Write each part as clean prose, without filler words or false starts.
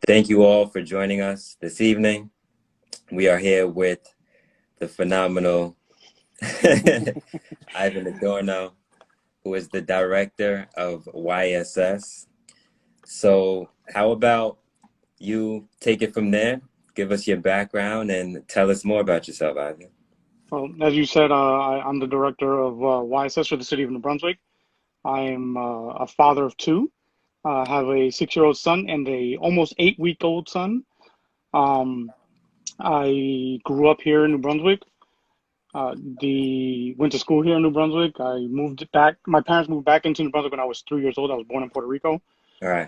Thank you all for joining us this evening. We are here with the phenomenal Ivan Adorno, who is the director of YSS. So how about you take it from there? Give us your background and tell us more about yourself, Ivan. Well, as you said, I'm the director of YSS for the city of New Brunswick. I am a father of two. I have a 6-year-old son and a almost 8-week-old son. I grew up here in New Brunswick. Went to school here in New Brunswick. I moved back. My parents moved back into New Brunswick when I was 3 years old. I was born in Puerto Rico. All right.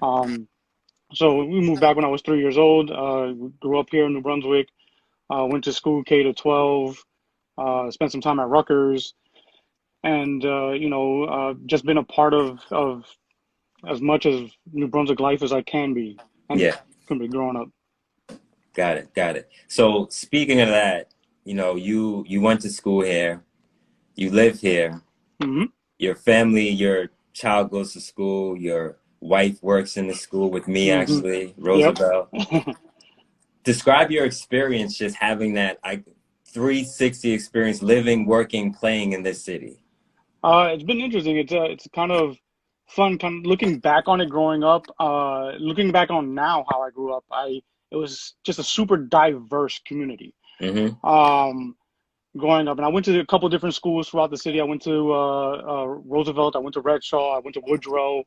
So we moved back when I was 3 years old. Grew up here in New Brunswick. Went to school K to 12. Spent some time at Rutgers, and just been a part of as much of New Brunswick life as I can be. And Yeah. can be growing up. Got it. So speaking of that, you went to school here, you live here, Mm-hmm. your family, your child goes to school, your wife works in the school with me, Mm-hmm. actually, Yep. Roosevelt. Describe your experience just having that 360 experience living, working, playing in this city. It's been interesting. It's kind of fun, kind of looking back on it growing up. Looking back on now how I grew up, it was just a super diverse community. Mm-hmm. Growing up, and I went to a couple of different schools throughout the city. I went to Roosevelt. I went to Redshaw. I went to Woodrow,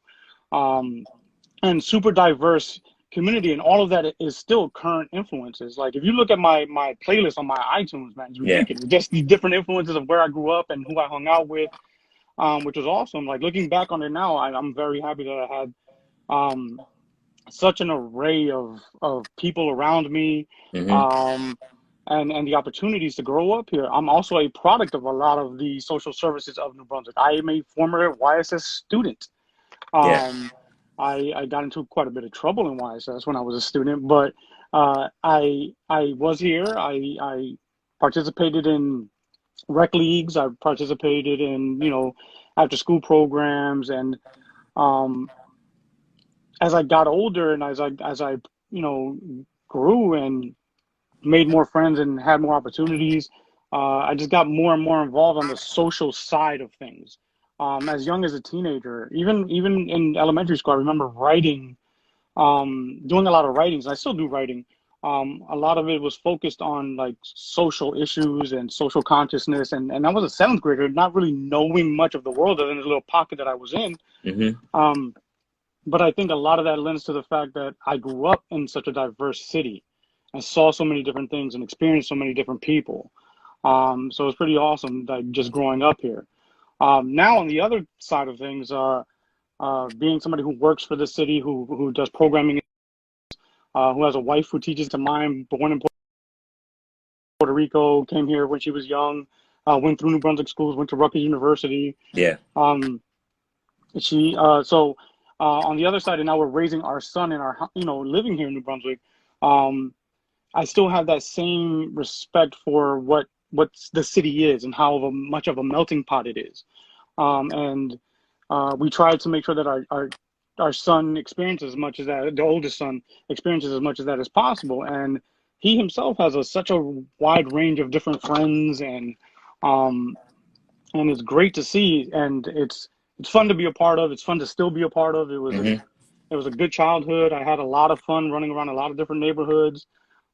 and super diverse community. And all of that is still current influences. Like if you look at my playlist on my iTunes, man, it's Yeah. ridiculous. Just the different influences of where I grew up and who I hung out with. Which was awesome. Like looking back on it now, I'm very happy that I had such an array of people around me, Mm-hmm. um, and the opportunities to grow up here. I'm also a product of a lot of the social services of New Brunswick. I am a former YSS student. Yeah. I got into quite a bit of trouble in YSS when I was a student, but I was here. I participated in rec leagues. I participated in, after school programs. And as I got older and as I grew and made more friends and had more opportunities, I just got more and more involved on the social side of things. As young as a teenager, even in elementary school, I remember writing, doing a lot of writings. I still do writing. A lot of it was focused on like social issues and social consciousness. And I was a 7th grader, not really knowing much of the world other than the little pocket that I was in. Mm-hmm. But I think a lot of that lends to the fact that I grew up in such a diverse city and saw so many different things and experienced so many different people. So it's pretty awesome, like just growing up here. Now on the other side of things, being somebody who works for the city, who does programming, who has a wife who teaches to mime, born in Puerto Rico, came here when she was young, went through New Brunswick schools, went to Rutgers University. Yeah. On the other side, and now we're raising our son and our, living here in New Brunswick. I still have that same respect for what the city is and how much of a melting pot it is. And we try to make sure that our son experiences as much as that, the oldest son experiences as much as that as possible. And he himself has such a wide range of different friends, and it's great to see, and it's fun to be a part of. It's fun to still be a part of. It was a good childhood. I had a lot of fun running around a lot of different neighborhoods.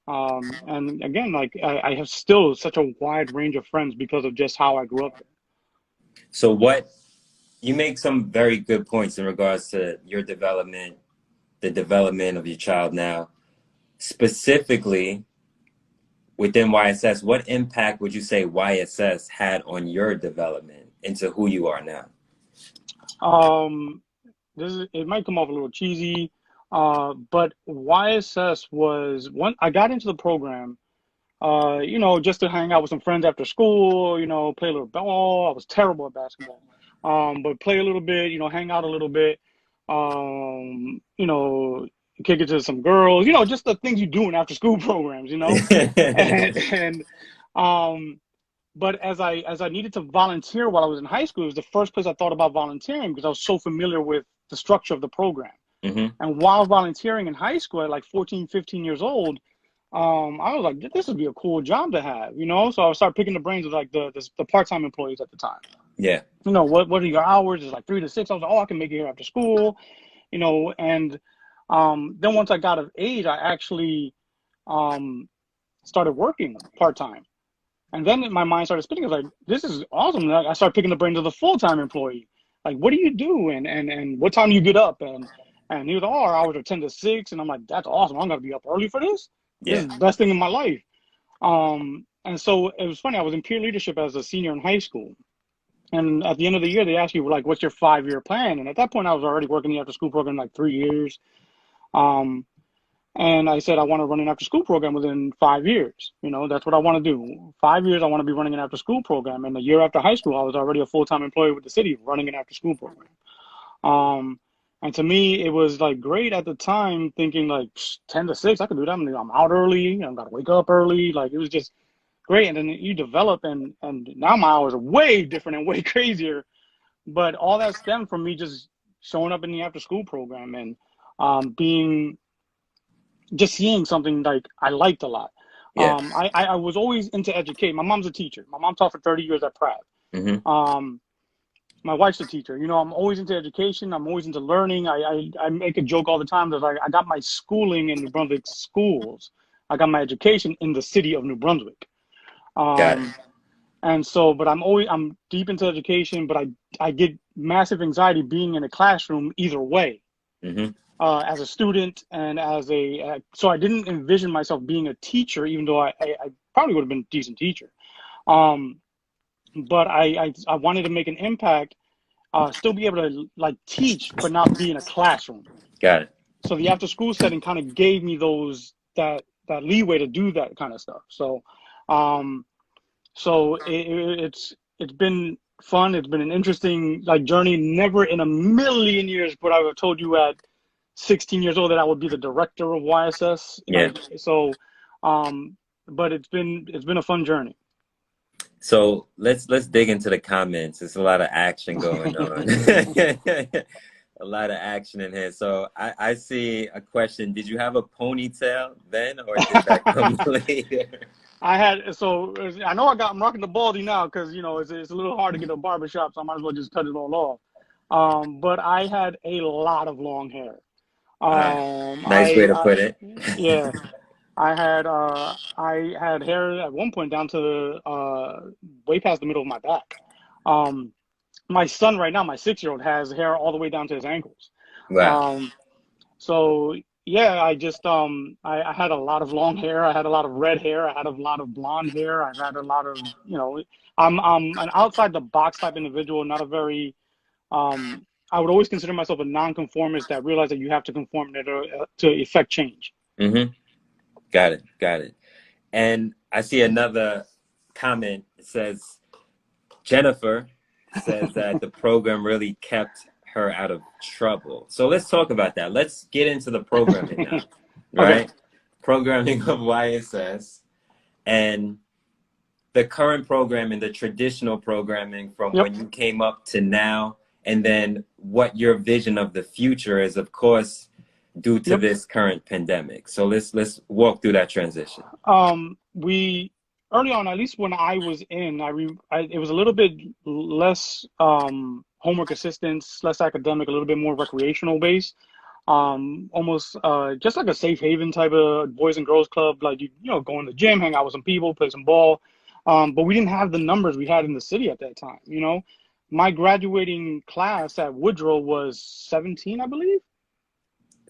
And again, like I have still such a wide range of friends because of just how I grew up. So you make some very good points in regards to your development, the development of your child now. Specifically, within YSS, what impact would you say YSS had on your development into who you are now? It might come off a little cheesy, but YSS was one. I got into the program, just to hang out with some friends after school, play a little ball. I was terrible at basketball, but play a little bit, hang out a little bit, um, you know, kick it to some girls, just the things you do in after school programs, and but as I needed to volunteer while I was in high school, it was the first place I thought about volunteering because I was so familiar with the structure of the program. Mm-hmm. And while volunteering in high school at like 14, 15 years old, I was like, this would be a cool job to have, you know? So I started picking the brains of like the part-time employees at the time. Yeah. You know, what are your hours? It's like 3 to 6. I was like, oh, I can make it here after school, you know? And then once I got of age, I actually started working part-time. And then my mind started spinning. I was like, this is awesome. I started picking the brains of the full-time employee. Like, what do you do? And what time do you get up? And he was like, oh, our hours are 10 to 6. And I'm like, that's awesome. I'm going to be up early for this. This Yeah. is the best thing in my life. And so it was funny. I was in peer leadership as a senior in high school. And at the end of the year, they asked you, like, what's your 5-year plan? And at that point, I was already working the after-school program like 3 years. And I said, I want to run an after-school program within 5 years. You know, that's what I want to do. 5 years, I want to be running an after-school program. And a year after high school, I was already a full-time employee with the city running an after-school program. And to me, it was like great at the time, thinking like 10 to 6, I could do that. I'm out early. I've got to wake up early. Like, it was just great. And then you develop, and now my hours are way different and way crazier. But all that stemmed from me just showing up in the after-school program and just seeing something like I liked a lot. Yeah. I was always into education. My mom's a teacher. My mom taught for 30 years at Pratt. Mm-hmm. My wife's a teacher. You know, I'm always into education. I'm always into learning. I make a joke all the time that I got my schooling in New Brunswick schools. I got my education in the city of New Brunswick. Got it. And so, but I'm deep into education, but I get massive anxiety being in a classroom either way. Mm-hmm. As a student and so I didn't envision myself being a teacher, even though I probably would have been a decent teacher. But I wanted to make an impact, still be able to like teach, but not be in a classroom. Got it. So the after school setting kind of gave me that leeway to do that kind of stuff. So, it's been fun. It's been an interesting like journey. Never in a million years would I have told you at 16 years old that I would be the director of YSS. Yeah. So, but it's been a fun journey. So let's dig into the comments. There's a lot of action going on. A lot of action in here. So I see a question. Did you have a ponytail then, or did that come later? I know I'm rocking the baldy now because, you know, it's a little hard to get a barbershop, so I might as well just cut it all off. But I had a lot of long hair. Nice way to put it. Yeah, I had hair at one point down to way past the middle of my back. My son right now, my 6-year-old, has hair all the way down to his ankles. Wow. So yeah, I just I had a lot of long hair. I had a lot of red hair. I had a lot of blonde hair. I've had a lot of, you know, I'm an outside the box type individual, not a very I would always consider myself a nonconformist that realized that you have to conform to effect change. Mm-hmm. Got it. And I see another comment. It says, Jennifer says that the program really kept her out of trouble. So let's talk about that. Let's get into the programming now, right? Okay. Programming of YSS and the current programming, the traditional programming from when you came up to now, and then what your vision of the future is, of course, due to this current pandemic. So let's walk through that transition. We early on, at least when I was in, it was a little bit less homework assistance, less academic, a little bit more recreational based. Almost just like a safe haven type of boys and girls club, like you know, go in the gym, hang out with some people, play some ball. But we didn't have the numbers we had in the city at that time. You know, my graduating class at Woodrow was 17, I believe.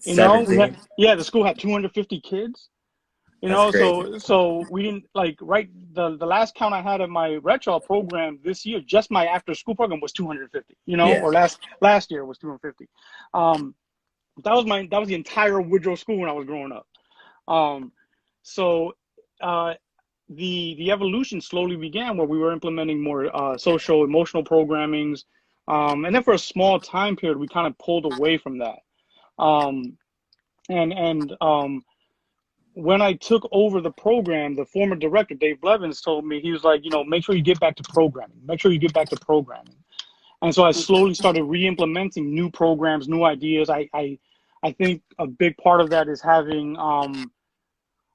You 17? Know, the school had 250 kids. You know, so we didn't the last count I had of my retro program this year, just my after school program was 250. You know, or last year was 250. That was the entire Woodrow school when I was growing up. The evolution slowly began where we were implementing more social emotional programmings, and then for a small time period we kind of pulled away from that. When I took over the program, the former director Dave Blevins told me, he was like, you know, make sure you get back to programming. And so I slowly started re-implementing new programs, new ideas. I I think a big part of that is having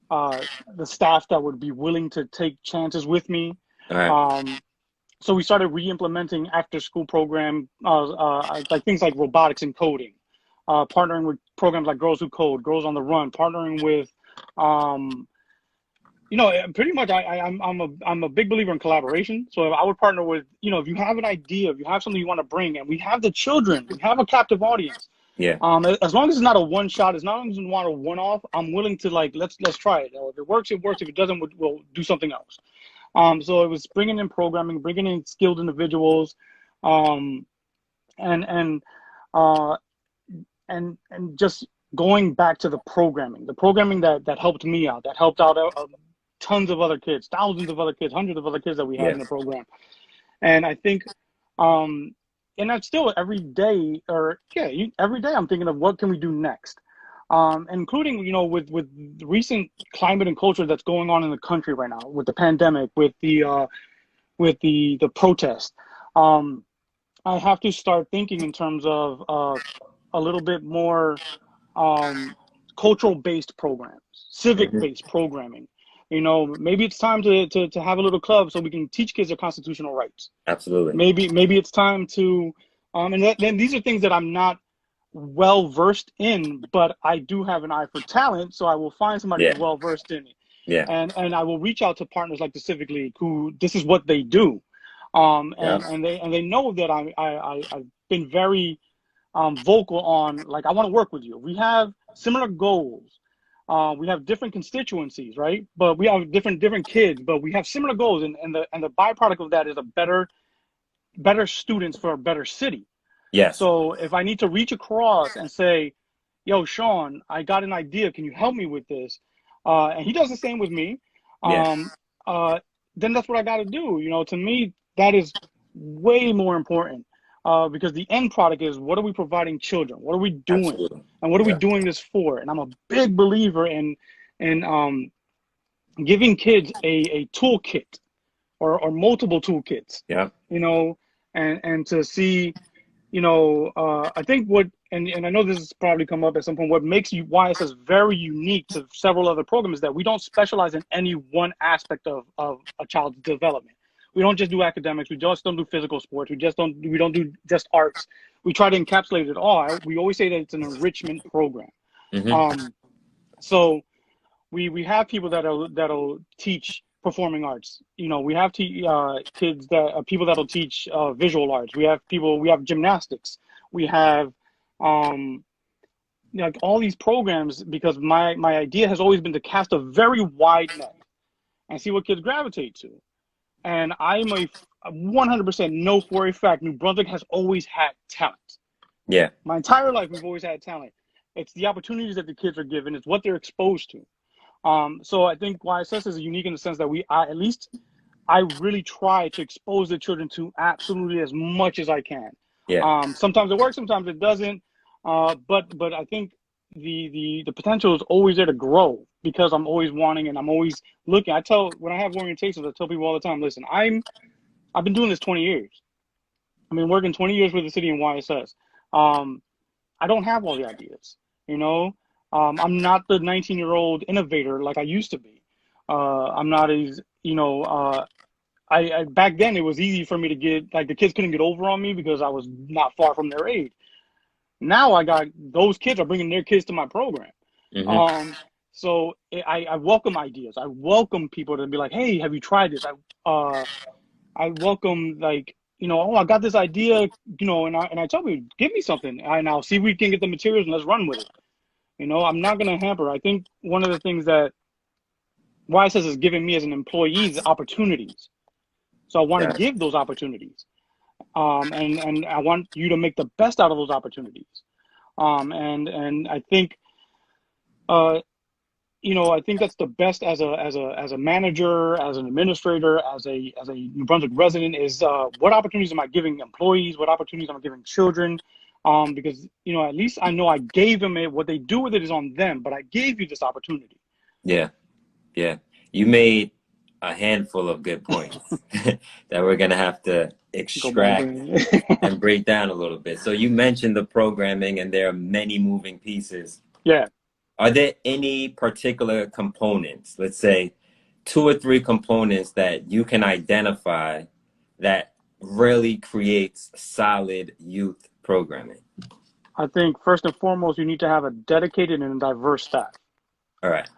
the staff that would be willing to take chances with me. All right. So we started re-implementing after-school program, like things like robotics and coding, partnering with programs like Girls Who Code, Girls on the Run, partnering with, pretty much I'm a big believer in collaboration. So I would partner with, if you have an idea, if you have something you want to bring, and we have the children, we have a captive audience. Yeah. As long as it's not a one shot, as long as you want a one off, I'm willing to let's try it. If it works, it works. If it doesn't, we'll do something else. So it was bringing in programming, bringing in skilled individuals, and just going back to the programming that helped me out, that helped out tons of other kids, thousands of other kids, hundreds of other kids that we had in the program. And I think, and that's still every day I'm thinking of what can we do next, including, with the recent climate and culture that's going on in the country right now, with the pandemic, with the protest. I have to start thinking in terms of a little bit more cultural-based programs, civic-based programming. Maybe it's time to have a little club so we can teach kids their constitutional rights. Absolutely. Maybe it's time to, then these are things that I'm not well versed in, but I do have an eye for talent, so I will find somebody who's well versed in it. Yeah. And I will reach out to partners like the Civic League, who this is what they do, and they know that I've been very vocal on, like, I want to work with you. We have similar goals. We have different constituencies, right? But we have different kids, but we have similar goals, and the byproduct of that is a better students for a better city. Yes. So if I need to reach across and say, yo, Sean, I got an idea, can you help me with this? And he does the same with me. Then that's what I got to do. To me, that is way more important, because the end product is, what are we providing children? What are we doing? Absolutely. And what are we doing this for? And I'm a big believer in giving kids a toolkit or multiple toolkits. Yeah. And to see, I think and I know this has probably come up at some point, what makes YSS very unique to several other programs is that we don't specialize in any one aspect of a child's development. We don't just do academics. We just don't do physical sports. We don't do just arts. We try to encapsulate it all. We always say that it's an enrichment program. Mm-hmm. So we have people that'll teach performing arts. We have kids people that'll teach visual arts. We have gymnastics. We have like all these programs, because my idea has always been to cast a very wide net and see what kids gravitate to. And I'm a 100% know for a fact New Brunswick has always had talent. Yeah. My entire life, we've always had talent. It's the opportunities that the kids are given. It's what they're exposed to. So I think YSS is unique in the sense that I really try to expose the children to absolutely as much as I can. Yeah. Sometimes it works, sometimes it doesn't. But I think the potential is always there to grow, because I'm always wanting and I'm always looking. When I have orientations, I tell people all the time, listen, I've been doing this 20 years. I've been working 20 years with the city in YSS. I don't have all the ideas, I'm not the 19-year-old innovator like I used to be. I'm not as, I back then it was easy for me to get, like, the kids couldn't get over on me because I was not far from their age. Now I got, those kids are bringing their kids to my program. Mm-hmm. So I welcome ideas. I welcome people to be like, hey, have you tried this? I welcome, like, I got this idea, and I tell people, give me something, and I'll see if we can get the materials and let's run with it. I'm not going to hamper. I think one of the things that YSS is giving me as an employee is opportunities. So I want to give those opportunities. And I want you to make the best out of those opportunities. And I think, I think that's the best as a manager, as an administrator, as a New Brunswick resident, is what opportunities am I giving employees? What opportunities am I giving children? Because, at least I know I gave them it. What they do with it is on them, but I gave you this opportunity. Yeah. Yeah. You made a handful of good points that we're gonna have to Go my extract brain. and break down a little bit. So you mentioned the programming, and there are many moving pieces. Yeah. Are there any particular components, let's say 2 or 3 components that you can identify that really creates solid youth programming? I think first and foremost, you need to have a dedicated and diverse staff. All right.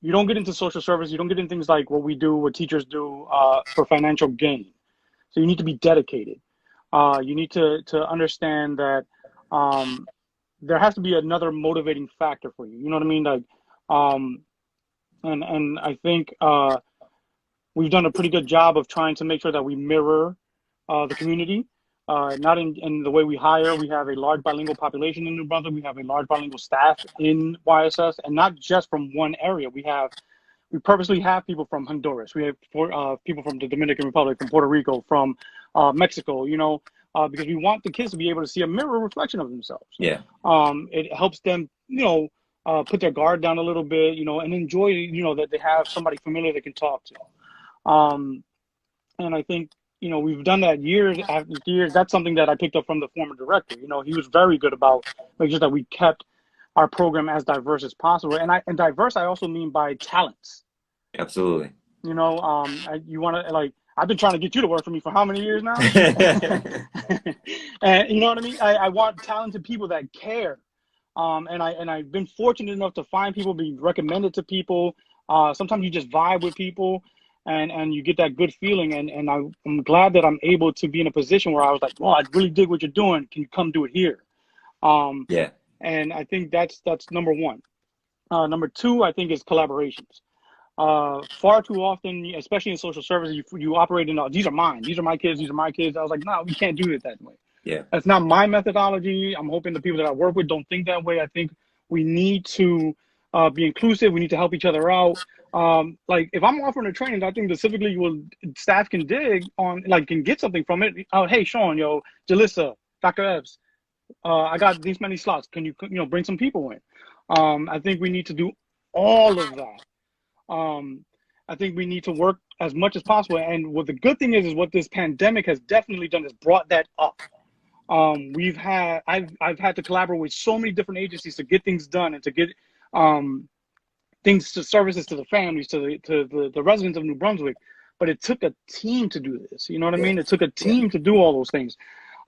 You don't get into social service. You don't get into things like what we do, what teachers do for financial gain. So you need to be dedicated. You need to understand that there has to be another motivating factor for you. You know what I mean? Like, and I think we've done a pretty good job of trying to make sure that we mirror the community. Not in the way we hire. We have a large bilingual population in New Brunswick. We have a large bilingual staff in YSS, and not just from one area. We purposely have people from Honduras. We have people from the Dominican Republic, from Puerto Rico, from Mexico, because we want the kids to be able to see a mirror reflection of themselves. Yeah. It helps them, put their guard down a little bit, and enjoy, that they have somebody familiar they can talk to. And I think, we've done that years after years. That's something that I picked up from the former director. He was very good about making sure that we kept our program as diverse as possible. And diverse, I also mean by talents. Absolutely. You want to, I've been trying to get you to work for me for how many years now? And you know what I mean? I want talented people that care. And I've been fortunate enough to find people, be recommended to people. Sometimes you just vibe with people and you get that good feeling. And I'm glad that I'm able to be in a position where I was like, well, I really dig what you're doing. Can you come do it here? Yeah. And I think that's number one. Number two, I think, is collaborations. Far too often, especially in social services, you operate in, these are mine, these are my kids, these are my kids. I was like, no, we can't do it that way. Yeah. That's not my methodology. I'm hoping the people that I work with don't think that way. I think we need to be inclusive. We need to help each other out. If I'm offering a training, I think specifically staff can dig on, can get something from it. Hey, Sean, Jalissa, Dr. Epps, I got these many slots. Can you, bring some people in? I think we need to do all of that. I think we need to work as much as possible. And what the good thing is what this pandemic has definitely done is brought that up. I've had to collaborate with so many different agencies to get things done and to get services to the families, to the residents of New Brunswick. But it took a team to do this. You know what I mean? It took a team to do all those things.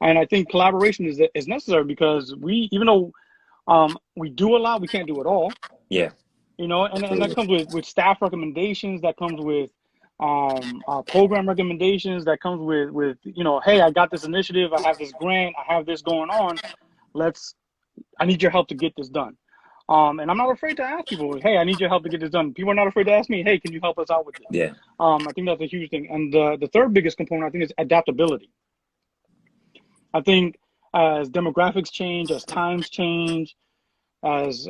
And I think collaboration is necessary because even though we do a lot, we can't do it all. Yeah. And that comes with staff recommendations, that comes with program recommendations, that comes with hey, I got this initiative, I have this grant, I have this going on. I need your help to get this done. And I'm not afraid to ask people, hey, I need your help to get this done. People are not afraid to ask me, hey, can you help us out with this? Yeah. I think that's a huge thing. And the third biggest component, I think, is adaptability. I think as demographics change, as times change, as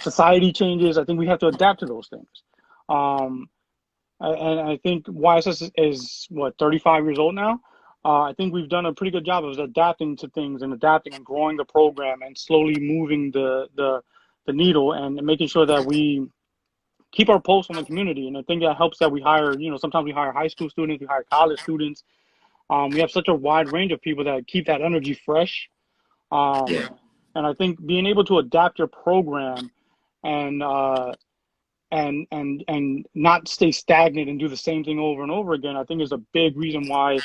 society changes, I think we have to adapt to those things. And I think YSS is 35 years old now. I think we've done a pretty good job of adapting to things and adapting and growing the program and slowly moving the needle and making sure that we keep our pulse on the community. And I think that helps that we hire, sometimes we hire high school students, we hire college students. We have such a wide range of people that keep that energy fresh. And I think being able to adapt your program and not stay stagnant and do the same thing over and over again, I think is a big reason why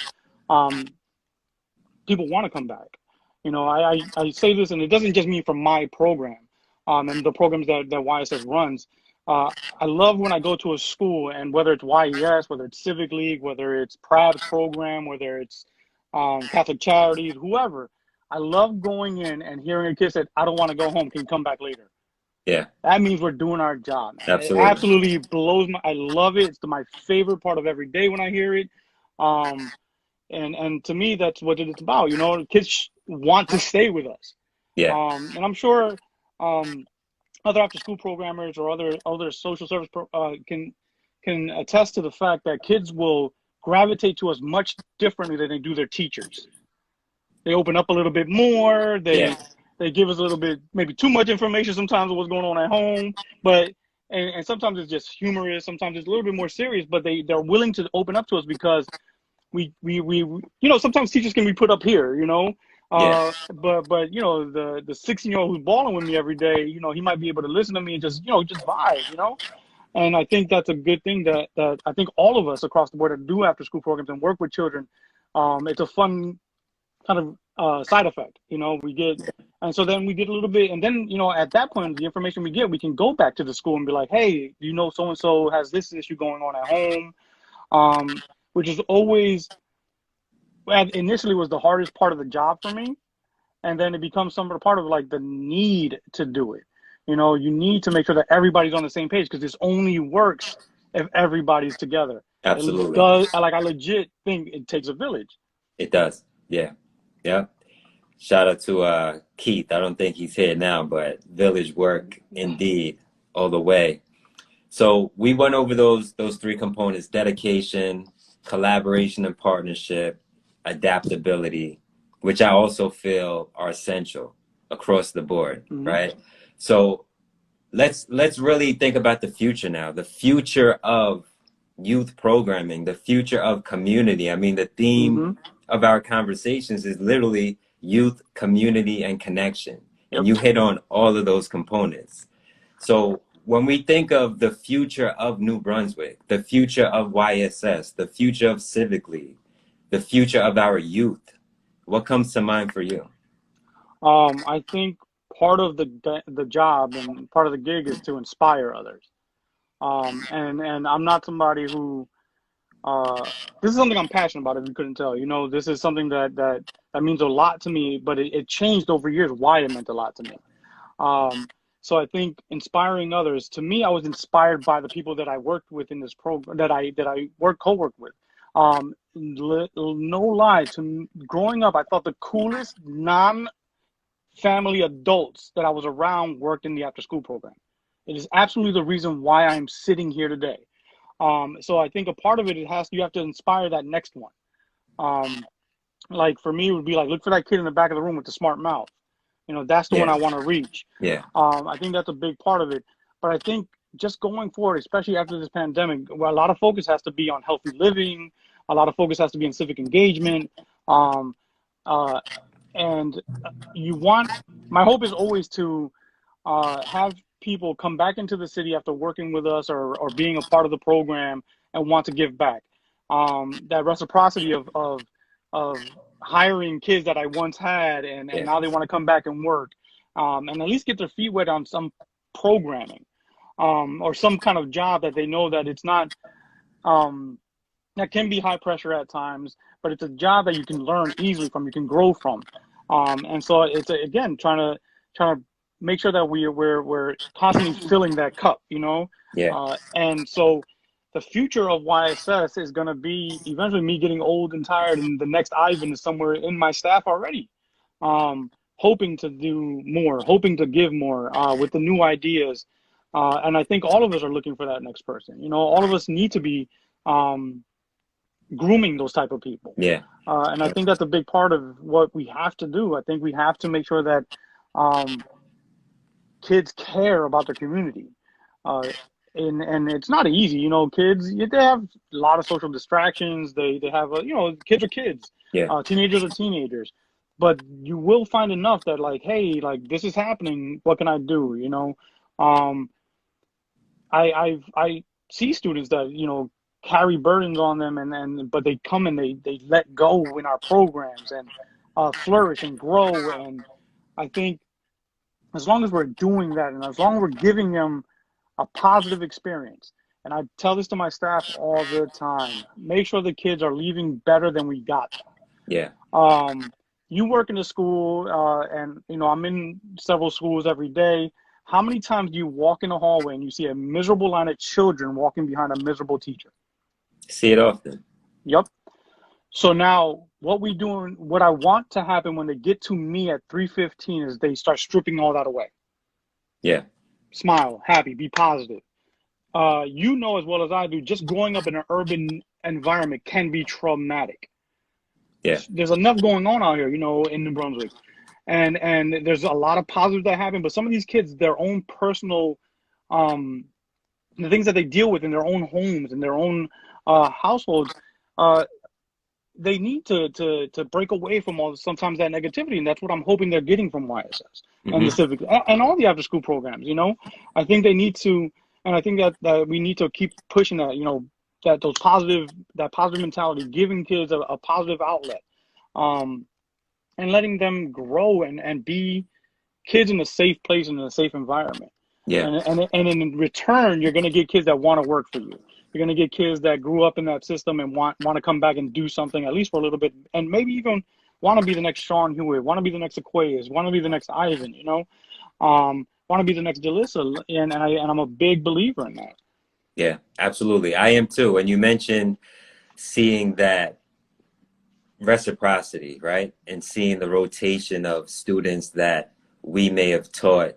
people want to come back. I say this, and it doesn't just mean from my program and the programs that YSS runs. I love when I go to a school, and whether it's YES, whether it's Civic League, whether it's PRAB's program, whether it's Catholic Charities, whoever, I love going in and hearing a kid say, I don't want to go home. Can you come back later? Yeah. That means we're doing our job. Absolutely. It absolutely blows I love it. It's my favorite part of every day when I hear it. And to me, that's what it's about. Kids want to stay with us. Yeah. And I'm sure other after-school programmers or other social service can attest to the fact that kids will gravitate to us much differently than they do their teachers. They open up a little bit more. They give us a little bit, maybe too much information sometimes of what's going on at home. But and sometimes it's just humorous, sometimes it's a little bit more serious, but they're willing to open up to us because we sometimes teachers can be put up here, Yeah, but the 16-year-old who's balling with me every day, he might be able to listen to me and just vibe, and I think that's a good thing that I think all of us across the board that do after school programs and work with children, it's a fun kind of side effect, we get. And so then we get a little bit, and then, at that point, the information we get, we can go back to the school and be like, hey, so-and-so has this issue going on at home, which is always, initially was the hardest part of the job for me. And then it becomes some of the part of like the need to do it. You need to make sure that everybody's on the same page because this only works if everybody's together. It absolutely. does, like, I legit think it takes a village. It does. Yeah. Yeah. Shout out to Keith. I don't think he's here now, but village work indeed, all the way. So we went over those three components: dedication, collaboration and partnership, adaptability, which I also feel are essential across the board, Mm-hmm. right? So let's really think about the future now, the future of youth programming, the future of community. I mean, the theme Mm-hmm. of our conversations is literally youth, community, and connection. Yep. And you hit on all of those components. So when we think of the future of New Brunswick, the future of YSS, the future of Civic League, the future of our youth, what comes to mind for you? I think part of the job and part of the gig is to inspire others. And I'm not somebody who, this is something I'm passionate about, if you couldn't tell. This is something that means a lot to me, but it changed over years why it meant a lot to me. So I think inspiring others, to me, I was inspired by the people that I worked with in this program, that I co-work with. No lie, growing up, I thought the coolest non-family adults that I was around worked in the after-school program. It is absolutely the reason why I'm sitting here today. So I think a part of it, you have to inspire that next one. Like for me, it would be like, look for that kid in the back of the room with the smart mouth. That's the one Yeah. I want to reach. Yeah. I think that's a big part of it. But I think just going forward, especially after this pandemic, where a lot of focus has to be on healthy living, a lot of focus has to be on civic engagement. And my hope is always to have people come back into the city after working with us or being a part of the program and want to give back. That reciprocity of hiring kids that I once had and Yeah. now they want to come back and work, and at least get their feet wet on some programming, or some kind of job that they know that it's not, that can be high pressure at times, but it's a job that you can learn easily from, you can grow from. And so it's again trying to make sure that we're constantly filling that cup, Yeah. and so the future of YSS is going to be eventually me getting old and tired, and the next Ivan is somewhere in my staff already, hoping to do more, hoping to give more, with the new ideas. And I think all of us are looking for that next person. All of us need to be grooming those type of people. Yeah. And I think that's a big part of what we have to do. I think we have to make sure that kids care about their community. And it's not easy, kids, they have a lot of social distractions. They have, kids are kids. Yeah. Teenagers are teenagers. But you will find enough that like, hey, like this is happening. What can I do? I see students that, carry burdens on them but they come and they let go in our programs and flourish and grow. And I think as long as we're doing that and as long as we're giving them a positive experience, and I tell this to my staff all the time, make sure the kids are leaving better than we got them. Yeah. You work in a school, and I'm in several schools every day. How many times do you walk in a hallway and you see a miserable line of children walking behind a miserable teacher? See it often. Yep. So now what I want to happen when they get to me at 3:15 is they start stripping all that away. Yeah. Smile, happy, be positive. As well as I do, just growing up in an urban environment can be traumatic. Yeah. There's enough going on out here, in New Brunswick. And there's a lot of positives that happen, but some of these kids, their own personal the things that they deal with in their own homes, in their own households, they need to break away from all sometimes that negativity, and that's what I'm hoping they're getting from YSS and the civic and all the after school programs. You know, I think they need to, and I think that we need to keep pushing that. You know, that positive mentality, giving kids a positive outlet, and letting them grow and be kids in a safe place and in a safe environment. Yeah. And in return, you're going to get kids that want to work for you. You're going to get kids that grew up in that system and want to come back and do something, at least for a little bit, and maybe even want to be the next Sean Hewitt, want to be the next Aquaus, want to be the next Ivan, you know, want to be the next Jalissa, and I'm a big believer in that. Yeah, absolutely. I am too. And you mentioned seeing that reciprocity, right? And seeing the rotation of students that we may have taught,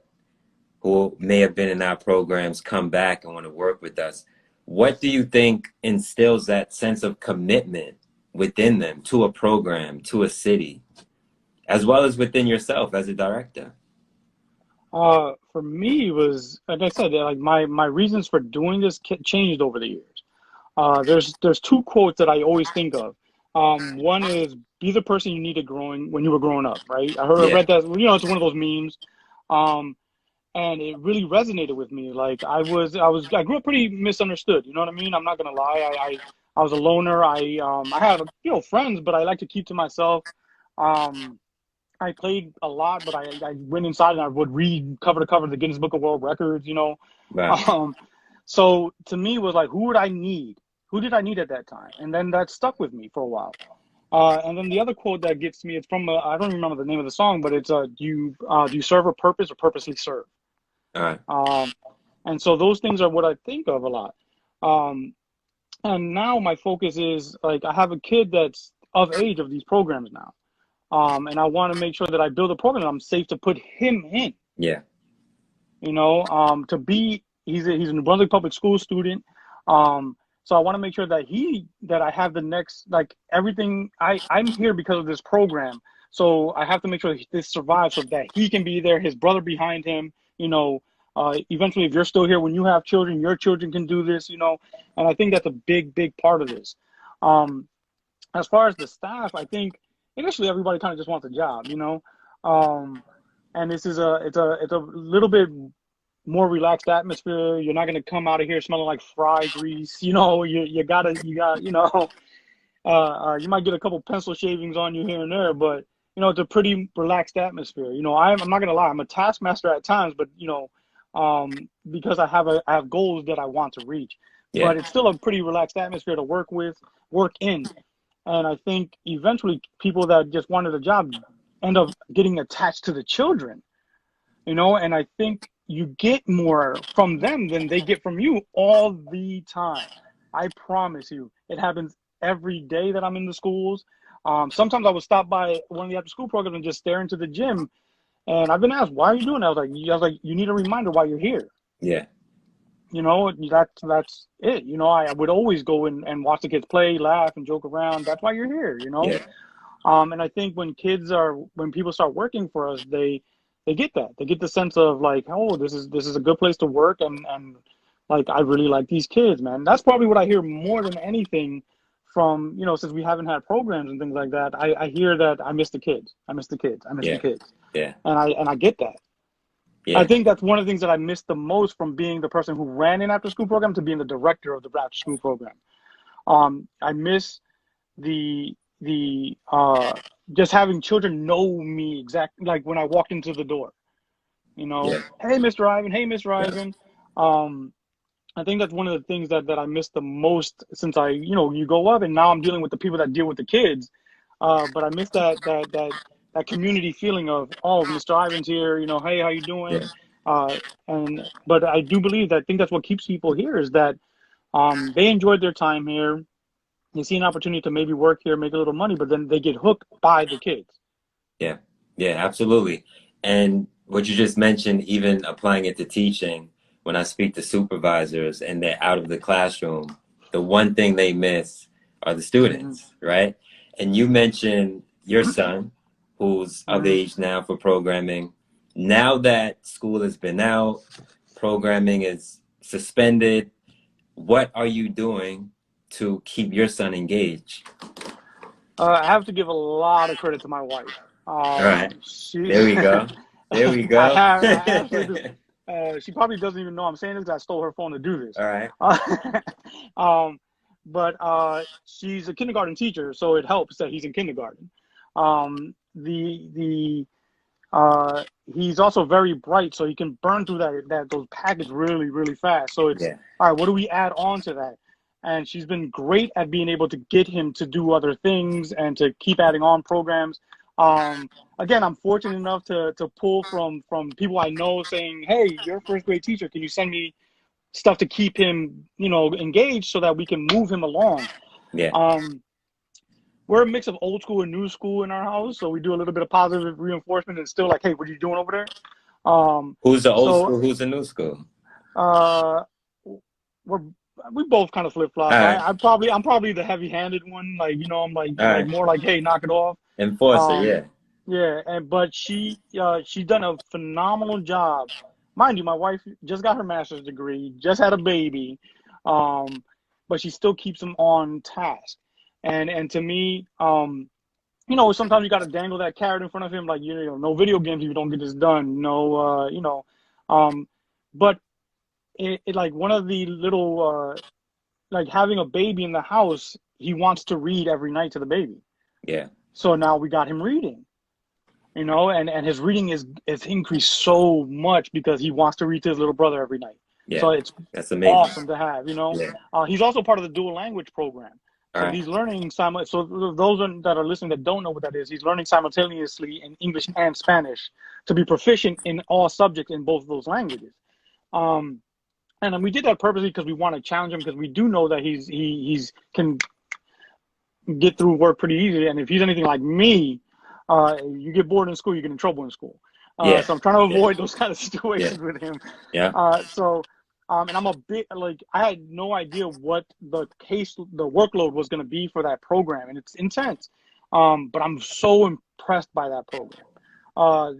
who may have been in our programs, come back and want to work with us. What do you think instills that sense of commitment within them to a program, to a city, as well as within yourself as a director? For me, it was, like I said, like my reasons for doing this changed over the years. There's two quotes that I always think of. One is, be the person you needed when you were growing up, right? I read that, you know, it's one of those memes. And it really resonated with me. Like I grew up pretty misunderstood. You know what I mean? I'm not gonna lie. I was a loner. I had, you know, friends, but I like to keep to myself. I played a lot, but I went inside and I would read cover to cover the Guinness Book of World Records. You know, Right. So to me it was like, who would I need? Who did I need at that time? And then that stuck with me for a while. And then the other quote that gets me, it's from I don't remember the name of the song, but it's do you serve a purpose or purposely serve? All right. And so those things are what I think of a lot. And now my focus is, like, I have a kid that's of age of these programs now. And I want to make sure that I build a program that I'm safe to put him in. Yeah. You know, he's a New Brunswick public school student. So I want to make sure that I have the next, like, everything. I'm here because of this program. So I have to make sure that this survives so that he can be there, his brother behind him, you know. Eventually, if you're still here, when you have children, your children can do this, you know. And I think that's a big part of this. As far as the staff, I think initially everybody kind of just wants a job, you know. And this is it's a little bit more relaxed atmosphere. You're not going to come out of here smelling like fry grease, you know. You got you know, you might get a couple pencil shavings on you here and there, but you know, it's a pretty relaxed atmosphere. You know, I'm not gonna lie, I'm a taskmaster at times, but you know, because I have goals that I want to reach. Yeah. But it's still a pretty relaxed atmosphere to work in. And I think eventually people that just wanted a job end up getting attached to the children, you know, and I think you get more from them than they get from you all the time. I promise you, it happens every day that I'm in the schools. Sometimes I would stop by one of the after school programs and just stare into the gym. And I've been asked, why are you doing that? I was like, you need a reminder why you're here. Yeah. You know, that's it. You know, I would always go and watch the kids play, laugh, and joke around. That's why you're here, you know? Yeah. And I think when people start working for us, they get that. They get the sense of like, oh, this is a good place to work, and like, I really like these kids, man. That's probably what I hear more than anything from, you know, since we haven't had programs and things like that. I hear that I miss the kids. I miss the kids. I miss the kids. Yeah. And I get that. Yeah. I think that's one of the things that I missed the most from being the person who ran an after school program to being the director of the after school program. I miss the just having children know me exactly, like when I walked into the door, you know, hey, Mr. Ivan, hey, Mr. Ivan. I think that's one of the things that I miss the most, since you know, you go up and now I'm dealing with the people that deal with the kids. But I miss that community feeling of, oh, Mr. Ivan's here, you know, hey, how you doing? But I do believe that, I think that's what keeps people here, is that they enjoyed their time here. They see an opportunity to maybe work here, make a little money, but then they get hooked by the kids. Yeah. Yeah, absolutely. And what you just mentioned, even applying it to teaching, when I speak to supervisors and they're out of the classroom, the one thing they miss are the students, right? And you mentioned your son, who's of age now for programming. Now that school has been out, programming is suspended. What are you doing to keep your son engaged? I have to give a lot of credit to my wife. All right. She, There we go. There we go. I absolutely do. She probably doesn't even know I'm saying this because I stole her phone to do this. All right. But she's a kindergarten teacher, so it helps that he's in kindergarten. He's also very bright, so he can burn through those packets really, really fast. So it's Yeah. all right. What do we add on to that? And she's been great at being able to get him to do other things and to keep adding on programs. Again, I'm fortunate enough to pull from people I know saying, "Hey, you're a first grade teacher. Can you send me stuff to keep him, engaged so that we can move him along?" Yeah. We're a mix of old school and new school in our house, so we do a little bit of positive reinforcement and still like, "Hey, what are you doing over there?" Who's the old school? Who's the new school? We both kind of flip flop. Right. I'm probably the heavy handed one. Like, I'm like more like, "Hey, knock it off." Enforcer, yeah. But she's done a phenomenal job. Mind you, my wife just got her master's degree, just had a baby, but she still keeps him on task. And to me, sometimes you got to dangle that carrot in front of him, like, no video games if you don't get this done. No, but it like one of the little, like having a baby in the house, he wants to read every night to the baby. Yeah. So now we got him reading, and his reading is increased so much because he wants to read to his little brother every night. Yeah. So it's that's amazing. Awesome to have, Yeah. He's also part of the dual language program. So he's learning so those that are listening that don't know what that is, he's learning simultaneously in English and Spanish to be proficient in all subjects in both of those languages. And we did that purposely because we want to challenge him, because we do know that he's can get through work pretty easily. And if he's anything like me, you get bored in school, you get in trouble in school. So I'm trying to avoid those kind of situations with him. Yeah. And I'm a bit like, I had no idea what the workload was going to be for that program, and it's intense. But I'm so impressed by that program.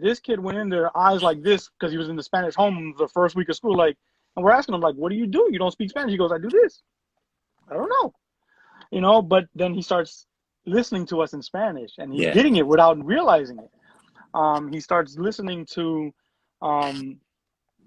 This kid went in there eyes like this because he was in the Spanish home the first week of school. Like, and we're asking him, like, "What do you do? You don't speak Spanish?" He goes, "I do this." I don't know. But then he starts listening to us in Spanish, and he's getting it without realizing it. He starts listening to,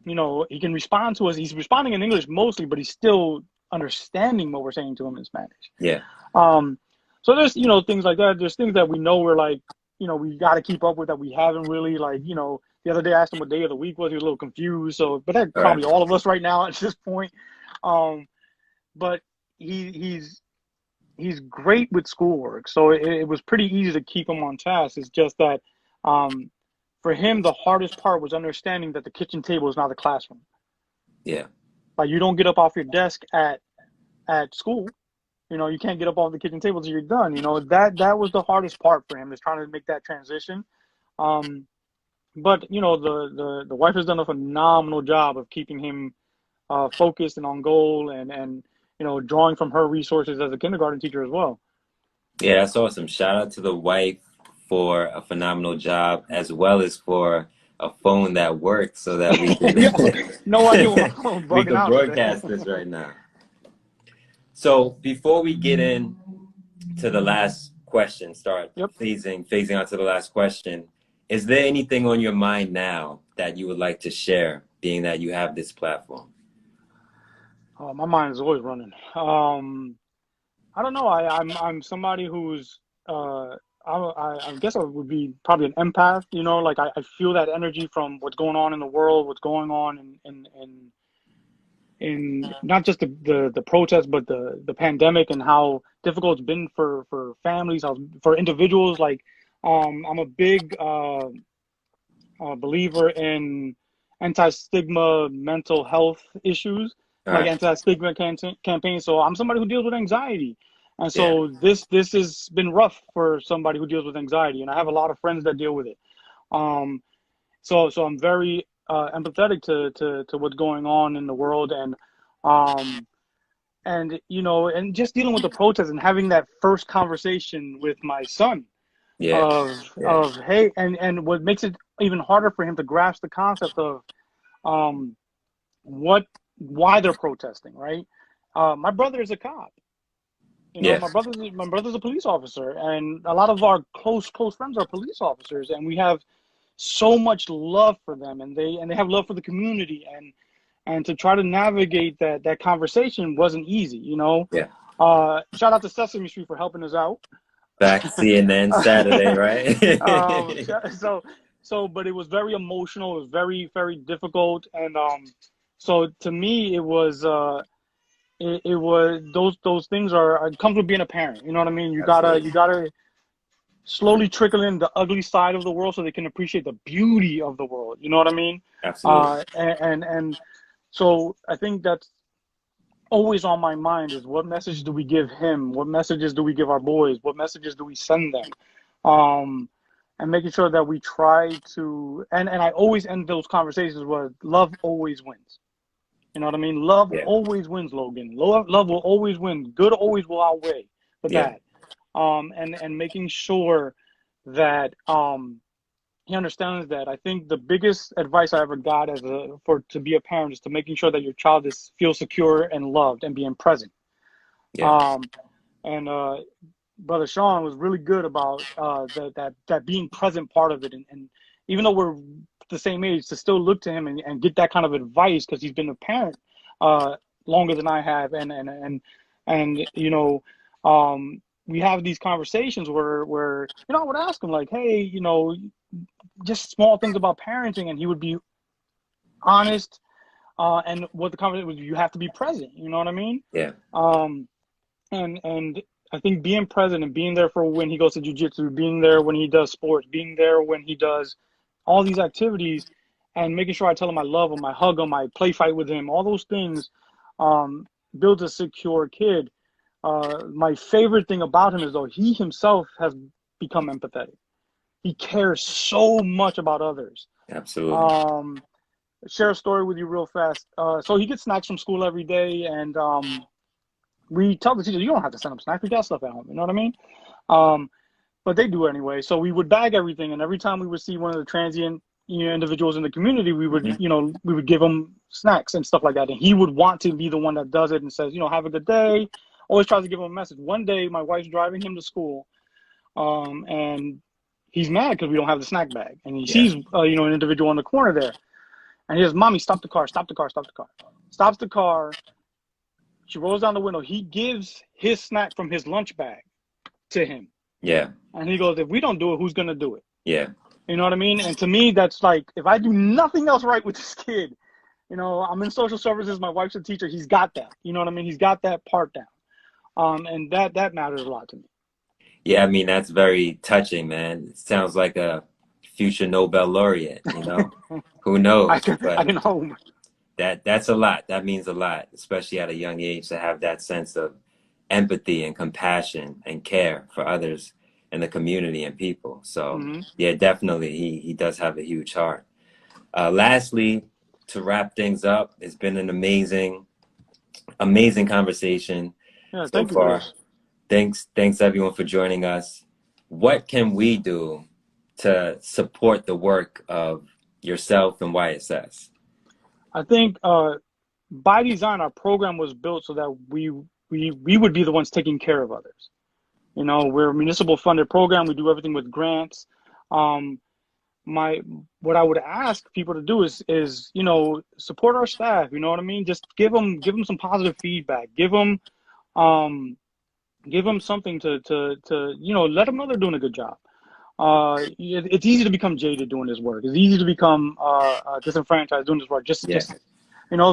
he can respond to us. He's responding in English mostly, but he's still understanding what we're saying to him in Spanish. Yeah. So there's, things like that. There's things that we know we're like, we got to keep up with that we haven't really, like, the other day I asked him what day of the week was. He was a little confused. So, but that's probably all of us right now at this point. But he's great with schoolwork. So it was pretty easy to keep him on task. It's just that, for him, the hardest part was understanding that the kitchen table is not the classroom. Yeah. Like, you don't get up off your desk at school. You can't get up off the kitchen table till you're done. That was the hardest part for him, is trying to make that transition. But the wife has done a phenomenal job of keeping him focused and on goal, and drawing from her resources as a kindergarten teacher as well. Yeah, that's awesome. Shout out to the wife for a phenomenal job, as well as for a phone that works so that we can no idea what I'm we bugging can out broadcast this right now. So before we get in to the last question, phasing out to the last question, is there anything on your mind now that you would like to share, being that you have this platform? My mind is always running. I don't know. I'm somebody who's I guess I would be probably an empath. Like, I feel that energy from what's going on in the world, what's going on in not just the protests, but the pandemic, and how difficult it's been for families, for individuals. Like, I'm a big believer in anti-stigma mental health issues, like anti-stigma campaigns. So I'm somebody who deals with anxiety. And so this has been rough for somebody who deals with anxiety, and I have a lot of friends that deal with it. So I'm very empathetic to what's going on in the world, and just dealing with the protests and having that first conversation with my son of hey, and what makes it even harder for him to grasp the concept of what why they're protesting, right? My brother is a cop. You know, Yeah. my brother's a police officer, and a lot of our close friends are police officers, and we have so much love for them, and they have love for the community, and to try to navigate that conversation wasn't easy, you know. Yeah. Shout out to Sesame Street for helping us out. Back CNN Saturday, right? um, so but it was very emotional. It was very, very difficult, and so to me, it was it was those things are it comes with being a parent. You know what I mean? You Absolutely. gotta slowly trickle in the ugly side of the world so they can appreciate the beauty of the world. You know what I mean? Absolutely. And so I think that's always on my mind is what message do we give him? What messages do we give our boys? What messages do we send them? And making sure that we try to, and I always end those conversations with love always wins. You know what I mean? Love Yeah. always wins, Logan. Love will always win. Good always will outweigh the Yeah. bad. And making sure that he understands that. I think the biggest advice I ever got to be a parent is to making sure that your child feels secure and loved and being present. Yeah. And Brother Sean was really good about that being present part of it, and even though we're the same age, to still look to him and get that kind of advice because he's been a parent longer than I have, and you know, we have these conversations where you know I would ask him like, hey, you know, just small things about parenting, and he would be honest. And what the conversation was, you have to be present. You know what I mean? Yeah. And I think being present and being there for when he goes to jiu-jitsu, being there when he does sports, being there when he does all these activities, and making sure I tell him I love him, I hug him, I play fight with him, all those things builds a secure kid. My favorite thing about him is though he himself has become empathetic. He cares so much about others. Absolutely. Share a story with you real fast. So he gets snacks from school every day, and we tell the teacher, you don't have to send them snacks. We got stuff at home. You know what I mean? But they do anyway. So we would bag everything, and every time we would see one of the transient individuals in the community, we would we would give them snacks and stuff like that. And he would want to be the one that does it and says, have a good day. Always tries to give him a message. One day, my wife's driving him to school, and he's mad because we don't have the snack bag, and he sees an individual in the corner there, and he says, "Mommy, stop the car! Stop the car! Stop the car!" Stops the car. She rolls down the window. He gives his snack from his lunch bag to him. Yeah. And he goes, if we don't do it, who's going to do it? Yeah. You know what I mean? And to me, that's like, if I do nothing else right with this kid, I'm in social services, my wife's a teacher, he's got that. You know what I mean? He's got that part down. And that matters a lot to me. Yeah, I mean, that's very touching, man. It sounds like a future Nobel laureate, Who knows? I can hope. That's a lot. That means a lot, especially at a young age, to have that sense of empathy and compassion and care for others in the community and people. So yeah, definitely he does have a huge heart. Lastly, to wrap things up, it's been an amazing conversation so far. Thanks everyone for joining us. What can we do to support the work of yourself and YSS? I think by design, our program was built so that we would be the ones taking care of others. We're a municipal funded program. We do everything with grants. What I would ask people to do is support our staff. You know what I mean? Just give them some positive feedback. Give them something to let them know they're doing a good job. It's easy to become jaded doing this work. It's easy to become disenfranchised doing this work.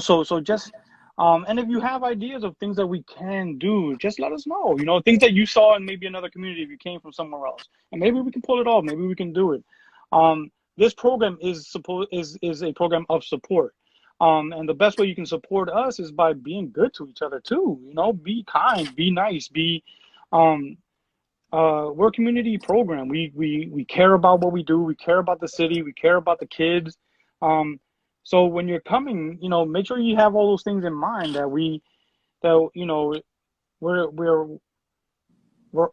So just and if you have ideas of things that we can do, just let us know. Things that you saw in maybe another community if you came from somewhere else, and maybe we can pull it off. Maybe we can do it. This program is a program of support. And the best way you can support us is by being good to each other too. Be kind, be nice, we're a community program. We care about what we do. We care about the city. We care about the kids. So when you're coming, make sure you have all those things in mind that we're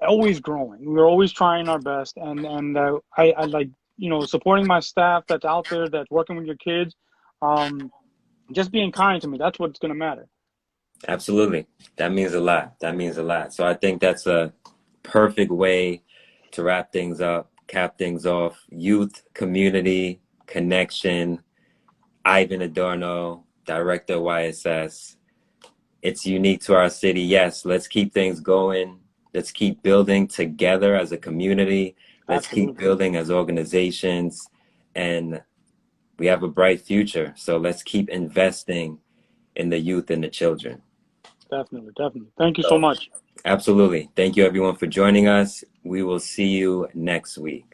always growing. We're always trying our best. And I like, supporting my staff that's out there, that's working with your kids. just being kind to me. That's what's gonna matter. Absolutely. That means a lot. That means a lot. So I think that's a perfect way to wrap things up, cap things off. Youth, community, connection, Ivan Adorno, director of YSS. It's unique to our city. Yes, let's keep things going. Let's keep building together as a community. Let's keep Absolutely. building as organizations. And we have a bright future. So let's keep investing in the youth and the children. Definitely. Definitely. Thank you so So, much. absolutely. Thank you, everyone, for joining us. We will see you next week.